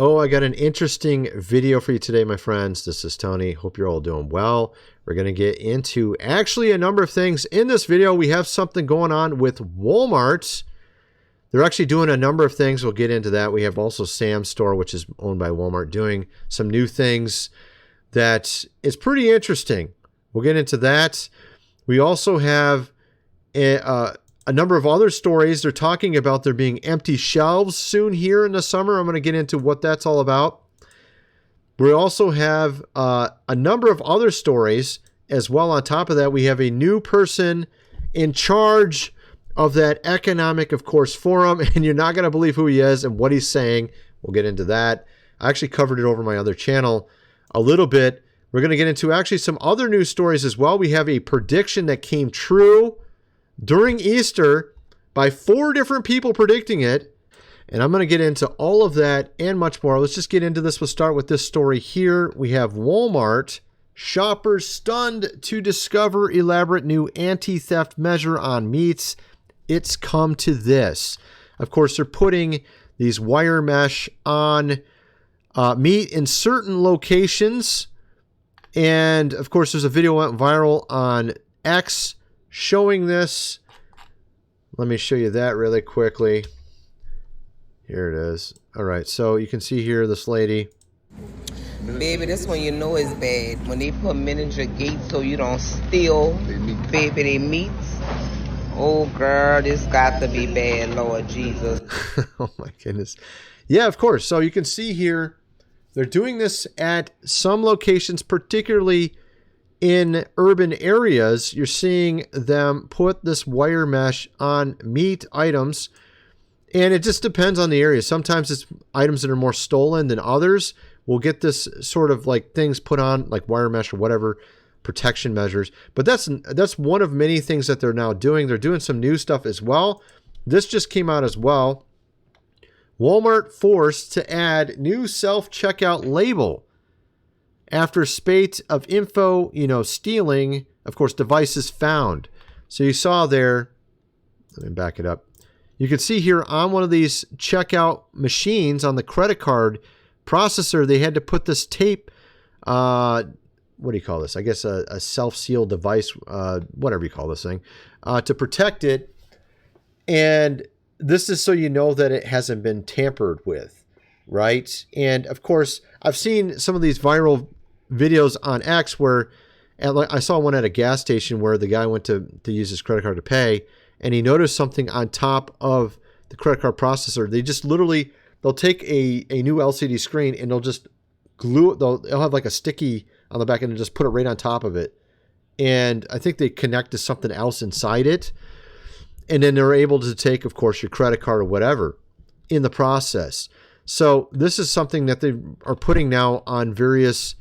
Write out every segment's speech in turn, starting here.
Oh, I got an interesting video for you today, my friends. This is Tony. Hope you're all doing well. We're going to get into actually a number of things. In this video, we have something going on with Walmart. They're actually doing a number of things. We'll get into that. We have also Sam's store, which is owned by Walmart, doing some new things that is pretty interesting. We'll get into that. We also have a number of other stories. They're talking about there being empty shelves soon here in the summer. I'm going to get into what that's all about. We also have a number of other stories as well. On top of that, we have a new person in charge of that economic, of course, forum, and you're not going to believe who he is and what he's saying. We'll get into that. I actually covered it over my other channel a little bit. We're going to get into actually some other news stories as well. We have a prediction that came true during Easter by 4 different people predicting it. And I'm going to get into all of that and much more. Let's just get into this. We'll start with this story here. We have Walmart. Shoppers stunned to discover elaborate new anti-theft measure on meats. It's come to this. Of course, they're putting these wire mesh on meat in certain locations. And of course, there's a video went viral on X showing this. Let me show you that really quickly. Here it is. All right, so you can see here this lady. Baby, this one you know is bad. When they put miniature gates so you don't steal, baby, they meats. Oh, girl, this got to be bad, Lord Jesus. Oh, my goodness. Yeah, of course. So you can see here, they're doing this at some locations, particularly in urban areas. You're seeing them put this wire mesh on meat items, and it just depends on the area. Sometimes it's items that are more stolen than others. We'll get this sort of like things put on, like wire mesh or whatever, protection measures. But that's one of many things that they're now doing. They're doing some new stuff as well. This just came out as well. Walmart forced to add new self-checkout label after spate of info, stealing, of course, devices found. So you saw there, let me back it up. You can see here on one of these checkout machines on the credit card processor, they had to put this tape, what do you call this? I guess a self-seal device, whatever you call this thing, to protect it. And this is so you know that it hasn't been tampered with, right? And of course, I've seen some of these viral videos on X where I saw one at a gas station where the guy went to use his credit card to pay, and he noticed something on top of the credit card processor. They just literally, they'll take a new LCD screen and they'll just glue it. They'll have like a sticky on the back end and just put it right on top of it. And I think they connect to something else inside it. And then they're able to take, of course, your credit card or whatever in the process. So this is something that they are putting now on various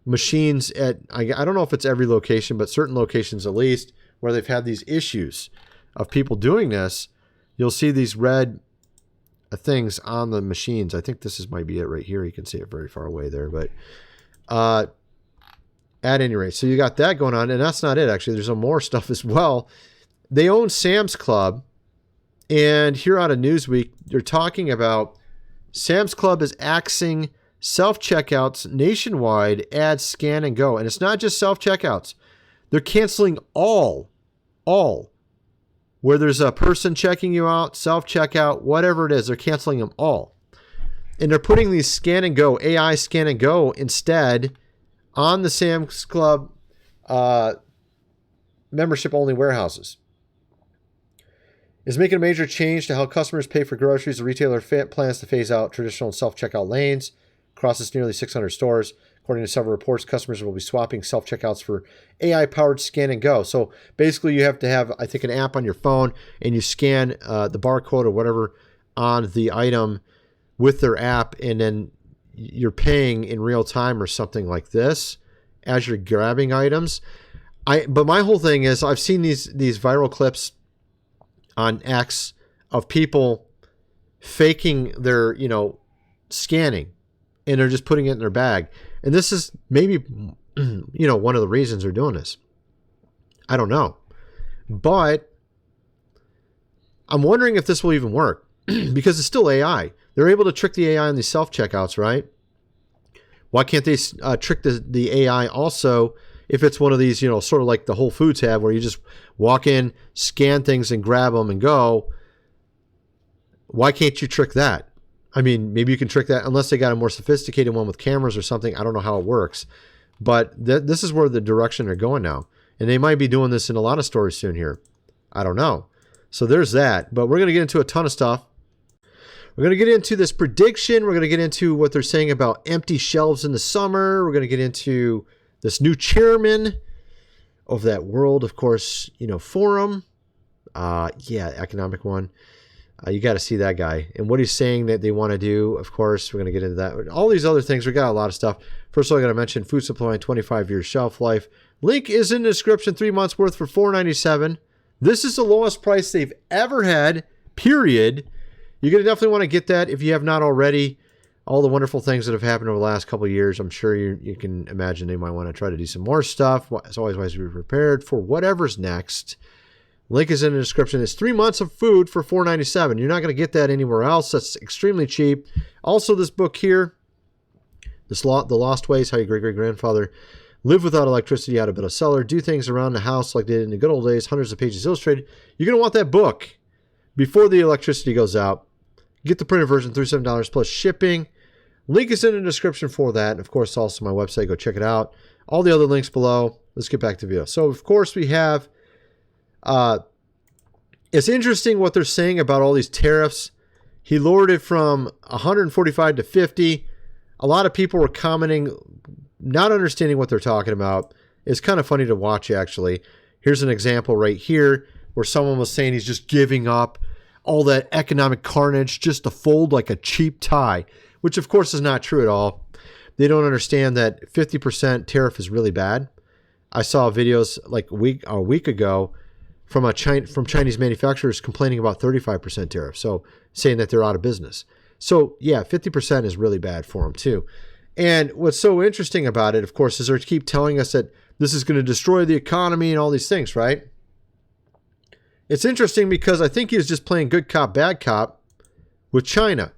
machines at, I don't know if it's every location, but certain locations at least, where they've had these issues of people doing this. You'll see these red things on the machines. I think might be it right here. You can see it very far away there. But at any rate, so you got that going on. And that's not it, actually. There's some more stuff as well. They own Sam's Club. And here out of Newsweek, they're talking about Sam's Club is axing self-checkouts nationwide, add scan and go. And it's not just self-checkouts. They're canceling all, where there's a person checking you out, self-checkout, whatever it is, they're canceling them all. And they're putting these scan and go, AI scan and go instead on the Sam's Club membership-only warehouses. Is making a major change to how customers pay for groceries. The retailer plans to phase out traditional self-checkout lanes across its nearly 600 stores. According to several reports, customers will be swapping self-checkouts for AI-powered scan and go. So basically you have to have, I think, an app on your phone, and you scan the barcode or whatever on the item with their app, and then you're paying in real time or something like this as you're grabbing items. But my whole thing is, I've seen these viral clips on X of people faking their, scanning, and they're just putting it in their bag. And this is maybe, one of the reasons they're doing this. I don't know. But I'm wondering if this will even work because it's still AI. They're able to trick the AI on these self-checkouts, right? Why can't they trick the AI also if it's one of these, sort of like the Whole Foods have, where you just walk in, scan things, and grab them and go? Why can't you trick that? I mean, maybe you can trick that unless they got a more sophisticated one with cameras or something. I don't know how it works. But this is where the direction they're going now. And they might be doing this in a lot of stores soon here. I don't know. So there's that. But we're going to get into a ton of stuff. We're going to get into this prediction. We're going to get into what they're saying about empty shelves in the summer. We're going to get into this new chairman of that world, of course, forum. Economic one. You got to see that guy. And what he's saying that they want to do, of course, we're going to get into that. All these other things, we got a lot of stuff. First of all, I got to mention food supply and 25 years shelf life. Link is in the description, 3 months worth for $4.97. This is the lowest price they've ever had, period. You're going to definitely want to get that if you have not already. All the wonderful things that have happened over the last couple of years, I'm sure you can imagine they might want to try to do some more stuff. It's always wise to be prepared for whatever's next. Link is in the description. It's 3 months of food for $4.97. You're not going to get that anywhere else. That's extremely cheap. Also, this book here, The Lost Ways, How Your Great-Great-Grandfather Lived Without Electricity, How to Build a Cellar, Do Things Around the House Like They Did in the Good Old Days, hundreds of pages illustrated. You're going to want that book before the electricity goes out. Get the printed version, $37 plus shipping. Link is in the description for that. And of course, also my website. Go check it out. All the other links below. Let's get back to the video. So, of course, we have... it's interesting what they're saying about all these tariffs. He lowered it from 145 to 50. A lot of people were commenting, not understanding what they're talking about. It's kind of funny to watch, actually. Here's an example right here where someone was saying he's just giving up all that economic carnage just to fold like a cheap tie, which of course is not true at all. They don't understand that 50% tariff is really bad. I saw videos like a week ago from Chinese manufacturers complaining about 35% tariff, so saying that they're out of business. So yeah, 50% is really bad for them too. And what's so interesting about it, of course, is they keep telling us that this is going to destroy the economy and all these things, right? It's interesting because I think he was just playing good cop, bad cop with China.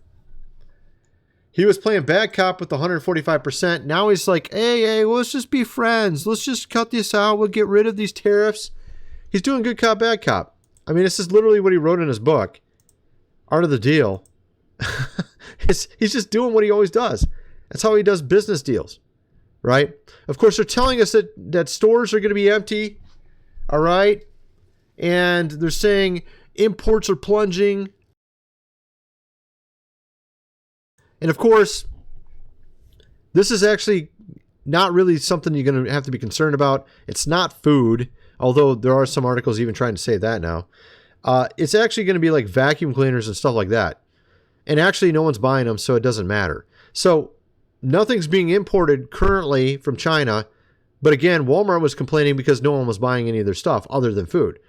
He was playing bad cop with the 145%. Now he's like, hey, let's just be friends. Let's just cut this out. We'll get rid of these tariffs. He's doing good cop, bad cop. I mean, this is literally what he wrote in his book, Art of the Deal. He's just doing what he always does. That's how he does business deals, right? Of course, they're telling us that stores are going to be empty, all right? And they're saying imports are plunging. And of course, this is actually not really something you're going to have to be concerned about. It's not food, although there are some articles even trying to say that now. It's actually going to be like vacuum cleaners and stuff like that. And actually, no one's buying them, so it doesn't matter. So nothing's being imported currently from China. But again, Walmart was complaining because no one was buying any of their stuff other than food.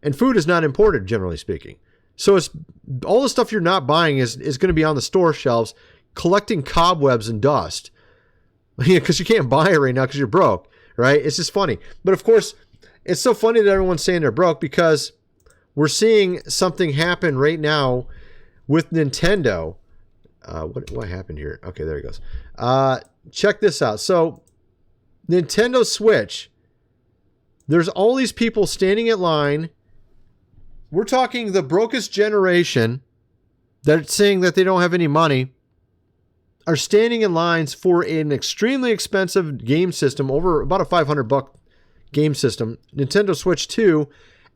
And food is not imported, generally speaking. So it's all the stuff you're not buying is going to be on the store shelves collecting cobwebs and dust. Because you can't buy it right now because you're broke, right? It's just funny. But of course, it's so funny that everyone's saying they're broke because we're seeing something happen right now with Nintendo. What happened here? Okay, there he goes. Check this out. So Nintendo Switch, there's all these people standing in line. We're talking the brokest generation that's saying that they don't have any money are standing in lines for an extremely expensive game system, over about a $500 game system, Nintendo Switch 2,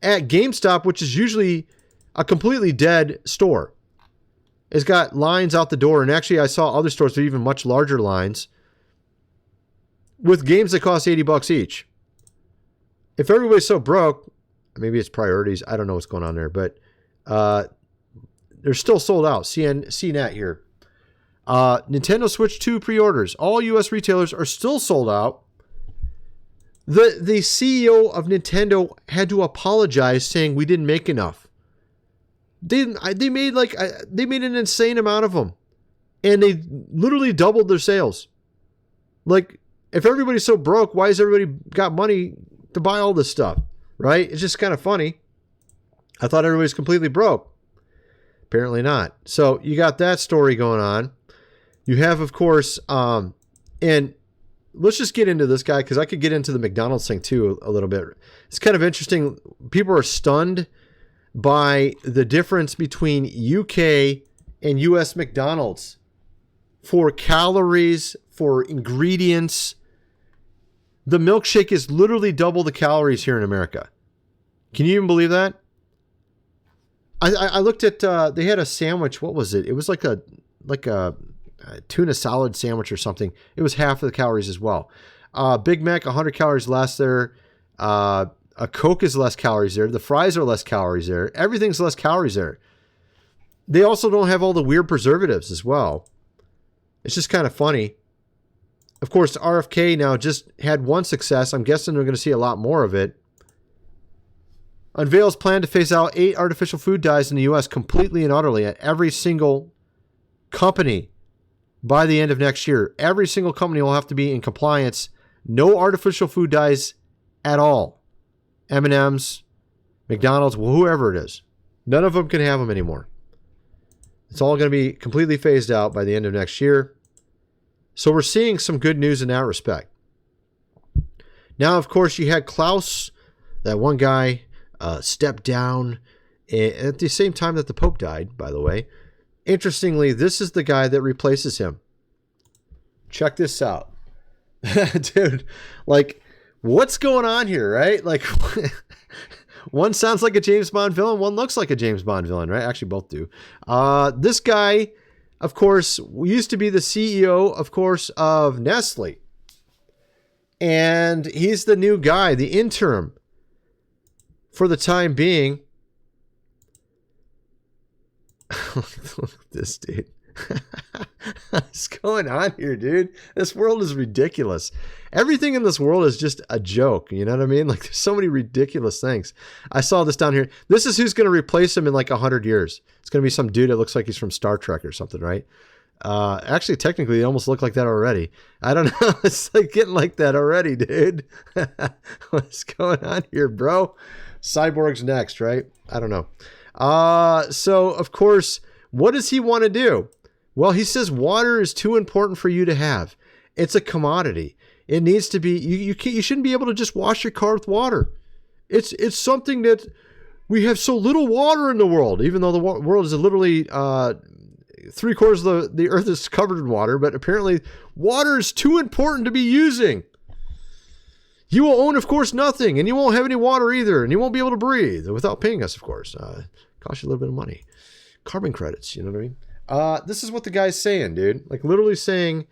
at GameStop, which is usually a completely dead store. It's got lines out the door, and actually I saw other stores with even much larger lines with games that cost $80 each. If everybody's so broke, maybe it's priorities. I don't know what's going on there, but they're still sold out. CNET here. Nintendo Switch 2 pre-orders. All U.S. retailers are still sold out. The CEO of Nintendo had to apologize, saying we didn't make enough. They made an insane amount of them, and they literally doubled their sales. Like, if everybody's so broke, why has everybody got money to buy all this stuff? Right? It's just kind of funny. I thought everybody's completely broke. Apparently not. So you got that story going on. You have, of course, and let's just get into this guy because I could get into the McDonald's thing too a little bit. It's kind of interesting. People are stunned by the difference between UK and US McDonald's for calories, for ingredients. The milkshake is literally double the calories here in America. Can you even believe that? I looked at, they had a sandwich. What was it? It was like a tuna salad sandwich or something. It was half of the calories as well. Big Mac, 100 calories less there. A Coke is less calories there. The fries are less calories there. Everything's less calories there. They also don't have all the weird preservatives as well. It's just kind of funny. Of course, RFK now just had one success. I'm guessing we're going to see a lot more of it. Unveils plan to phase out 8 artificial food dyes in the U.S. completely and utterly at every single company by the end of next year. Every single company will have to be in compliance. No artificial food dyes at all. M&M's, McDonald's, whoever it is. None of them can have them anymore. It's all going to be completely phased out by the end of next year. So we're seeing some good news in that respect. Now, of course, you had Klaus, that one guy, step down at the same time that the Pope died, by the way. Interestingly, this is the guy that replaces him. Check this out. Dude, like, what's going on here, right? Like, one sounds like a James Bond villain, one looks like a James Bond villain, right? Actually, both do. This guy, of course, used to be the CEO, of course, of Nestle. And he's the new guy, the interim. For the time being, look at this dude. What's going on here, dude? This world is ridiculous. Everything in this world is just a joke. You know what I mean? Like, there's so many ridiculous things. I saw this down here. This is who's going to replace him in like 100 years. It's going to be some dude that looks like he's from Star Trek or something, right? Actually, technically, it almost looked like that already. I don't know. It's like getting like that already, dude. What's going on here, bro? Cyborg's next, right? I don't know. So, of course, what does he want to do? Well, he says water is too important for you to have. It's a commodity. It needs to be, you shouldn't be able to just wash your car with water. It's something that we have so little water in the world, even though the world is literally 3/4 of the earth is covered in water, but apparently water is too important to be using. You will own, of course, nothing, and you won't have any water either, and you won't be able to breathe without paying us, of course. Cost you a little bit of money. Carbon credits, you know what I mean? This is what the guy's saying, dude. Like, literally saying,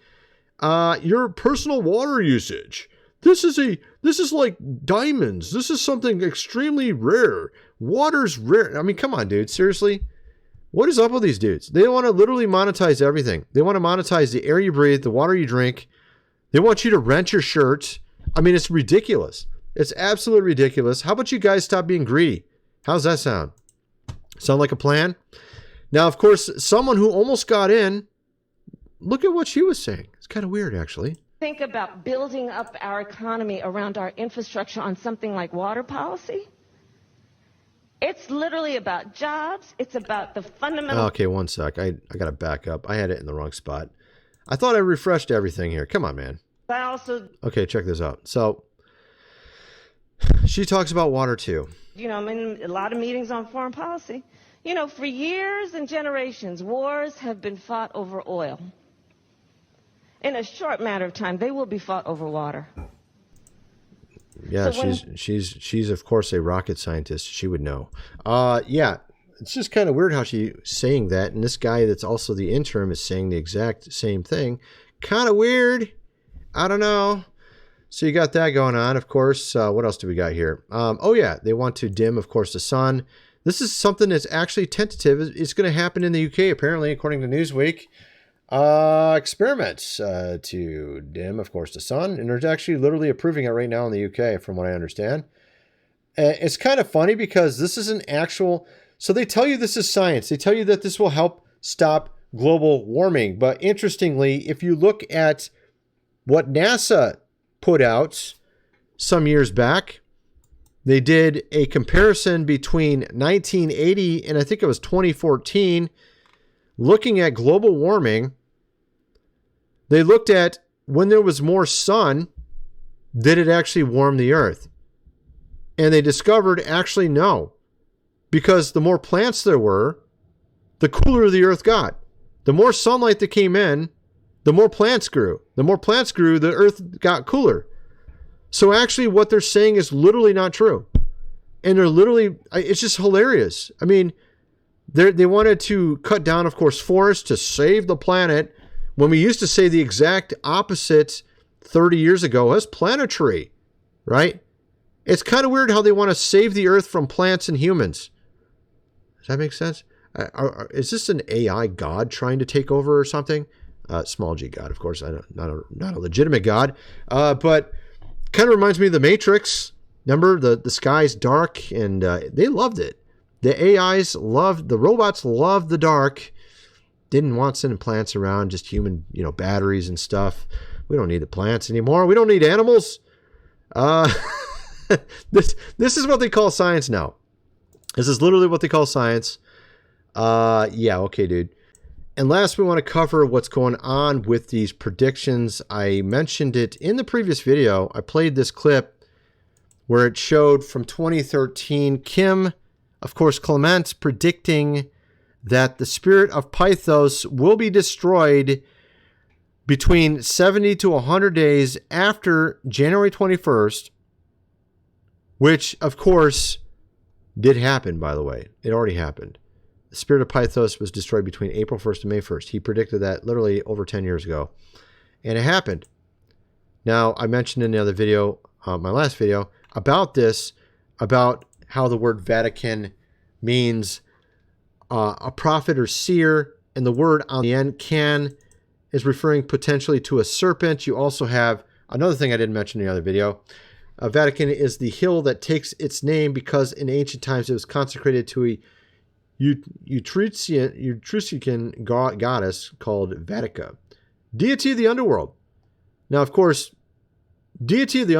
your personal water usage. This is like diamonds. This is something extremely rare. Water's rare. I mean, come on, dude. Seriously? What is up with these dudes? They want to literally monetize everything. They want to monetize the air you breathe, the water you drink. They want you to rent your shirt. I mean, it's ridiculous. It's absolutely ridiculous. How about you guys stop being greedy? How's that sound? Sound like a plan? Now, of course, someone who almost got in, look at what she was saying. It's kind of weird, actually. Think about building up our economy around our infrastructure on something like water policy. It's literally about jobs. It's about the fundamental... Okay, one sec. I got to back up. I had it in the wrong spot. I thought I refreshed everything here. Come on, man. I also... Okay, check this out. So, she talks about water, too. You know, I'm in a lot of meetings on foreign policy. You know, for years and generations, wars have been fought over oil. In a short matter of time, they will be fought over water. Yeah, so she's of course a rocket scientist. She would know. Yeah, it's just kind of weird how she's saying that, and this guy that's also the interim is saying the exact same thing. Kind of weird. I don't know. So you got that going on, of course. What else do we got here? Oh yeah, they want to dim, of course, the sun. This is something that's actually tentative. It's going to happen in the UK, apparently, according to Newsweek. Experiments to dim, of course, the sun. And they're actually literally approving it right now in the UK, from what I understand. It's kind of funny because this is an actual... So they tell you this is science. They tell you that this will help stop global warming. But interestingly, if you look at what NASA put out some years back, They did a comparison between 1980 and I think it was 2014, looking at global warming. They looked at when there was more sun, did it actually warm the earth? And they discovered actually no, because the more plants there were, the cooler the earth got. The more sunlight that came in, the more plants grew. The more plants grew, the earth got cooler. So actually what they're saying is literally not true. And they're literally, it's just hilarious. I mean, they wanted to cut down, of course, forests to save the planet, when we used to say the exact opposite 30 years ago as planetary, right? It's kind of weird how they want to save the earth from plants and humans. Does that make sense? Is this an AI god trying to take over or something? Small g god, of course, not a legitimate god, but kind of reminds me of the Matrix. Remember, the sky's dark, and they loved it. The AIs loved, the robots loved the dark. Didn't want sending plants around, just human, batteries and stuff. We don't need the plants anymore. We don't need animals. This is what they call science now. This is literally what they call science. Yeah, okay, dude. And last, we want to cover what's going on with these predictions. I mentioned it in the previous video. I played this clip where it showed from 2013, Kim, of course, Clement, predicting that the spirit of Pythos will be destroyed between 70 to 100 days after January 21st, which, of course, did happen, by the way. It already happened. The spirit of Pythos was destroyed between April 1st and May 1st. He predicted that literally over 10 years ago. And it happened. Now, I mentioned in the other video, my last video, about this, about how the word Vatican means a prophet or seer, and the word on the end, can, is referring potentially to a serpent. You also have another thing I didn't mention in the other video. Vatican is the hill that takes its name because in ancient times it was consecrated to a Etruscan goddess called Vatica, deity of the underworld. Now, of course, deity of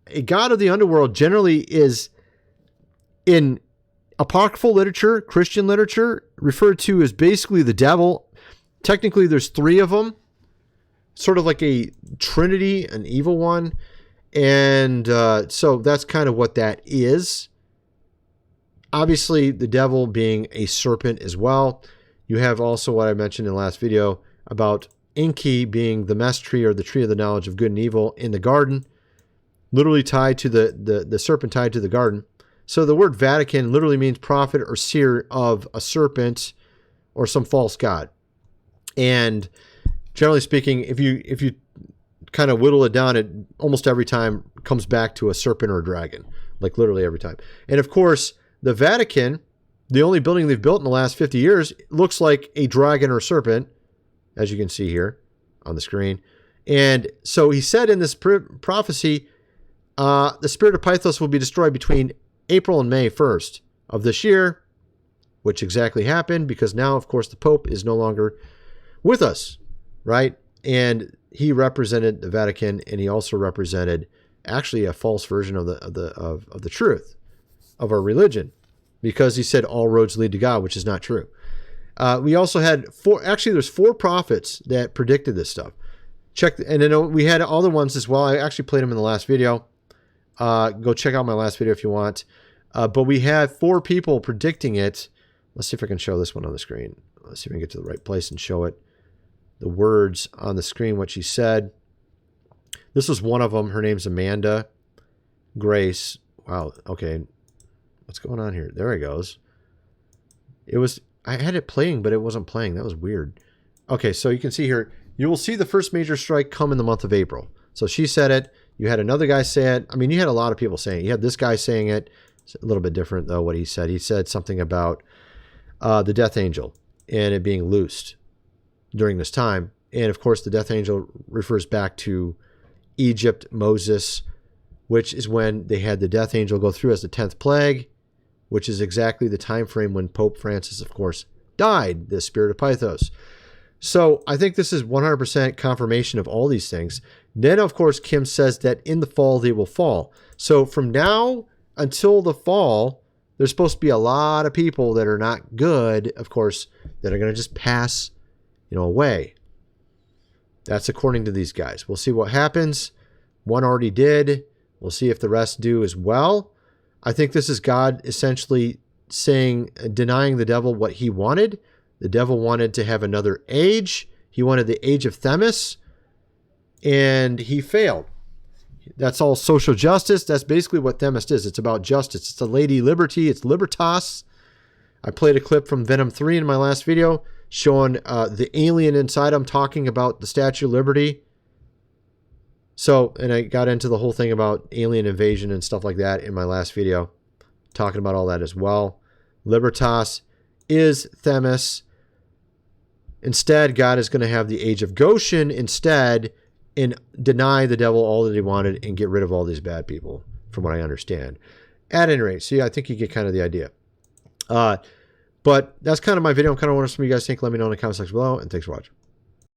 a god of the underworld generally is in apocryphal literature, Christian literature, referred to as basically the devil. Technically, there's three of them, sort of like a trinity, an evil one. And so that's kind of what that is. Obviously, the devil being a serpent as well. You have also what I mentioned in the last video about Enki being the mess tree, or the tree of the knowledge of good and evil in the garden, literally tied to the serpent tied to the garden. So the word Vatican literally means prophet or seer of a serpent or some false god. And generally speaking, if you kind of whittle it down, it almost every time comes back to a serpent or a dragon, like literally every time. And of course, the Vatican, the only building they've built in the last 50 years, looks like a dragon or serpent, as you can see here on the screen. And so he said in this prophecy, the spirit of Pythos will be destroyed between April and May 1st of this year, which exactly happened because now, of course, the Pope is no longer with us, right? And he represented the Vatican, and he also represented actually a false version of the truth of our religion, because he said all roads lead to God, which is not true. We also had there's four prophets that predicted this stuff. And then we had other ones as well. I actually played them in the last video. Go check out my last video if you want. But we had four people predicting it. Let's see if I can show this one on the screen. Let's see if I can get to the right place and show it. The words on the screen, what she said. This was one of them. Her name's Amanda Grace. Wow. Okay. What's going on here? There it goes. I had it playing, but it wasn't playing. That was weird. Okay, so you can see here, you will see the first major strike come in the month of April. So she said it. You had another guy say it. I mean, you had a lot of people saying it. You had this guy saying it. It's a little bit different, though, what he said. He said something about the death angel and it being loosed during this time. And, of course, the death angel refers back to Egypt, Moses, which is when they had the death angel go through as the 10th plague, which is exactly the time frame when Pope Francis, of course, died, the spirit of Pythos. So I think this is 100% confirmation of all these things. Then, of course, Kim says that in the fall they will fall. So from now until the fall, there's supposed to be a lot of people that are not good, of course, that are going to just pass, away. That's according to these guys. We'll see what happens. One already did. We'll see if the rest do as well. I think this is God essentially denying the devil what he wanted. The devil wanted to have another age. He wanted the age of Themis, and he failed. That's all social justice. That's basically what Themis is. It's about justice. It's a Lady Liberty. It's Libertas. I played a clip from Venom 3 in my last video showing the alien inside him talking about the Statue of Liberty. So, and I got into the whole thing about alien invasion and stuff like that in my last video, talking about all that as well. Libertas is Themis. Instead, God is going to have the age of Goshen instead and deny the devil all that he wanted and get rid of all these bad people, from what I understand. At any rate, see, I think you get kind of the idea. But that's kind of my video. I kind of want to know what you guys think. Let me know in the comment section below, and thanks for watching.